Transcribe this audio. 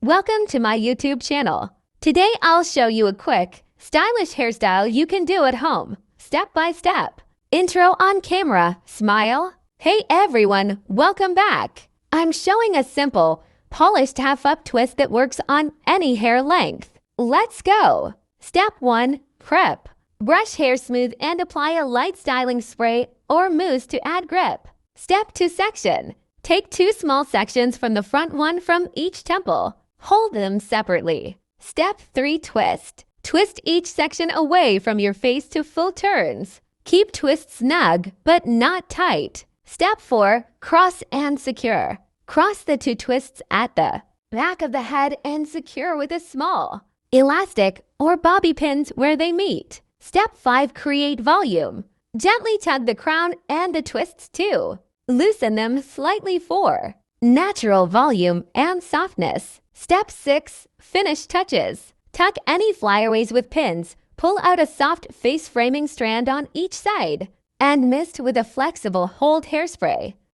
Welcome to my YouTube channel. Today I'll show you a quick, stylish hairstyle you can do at home, step by step. Intro on camera, smile. Hey everyone, welcome back. I'm showing a simple, polished half-up twist that works on any hair length. Let's go. Step 1. Prep. Brush hair smooth and apply a light styling spray or mousse to add grip. Step 2. Section. Take 2 small sections from the front, one from each temple. Hold them separately. Step 3. Twist. Twist each section away from your face to full turns. Keep twist snug, but not tight. Step 4. Cross and secure. Cross the 2 twists at the back of the head and secure with a small elastic or bobby pins where they meet. Step 5. Create volume. Gently tug the crown and the twists too. Loosen them slightly for natural volume and softness. Step 6. Finish touches. Tuck any flyaways with pins. Pull out a soft face framing strand on each side and mist with a flexible hold hairspray.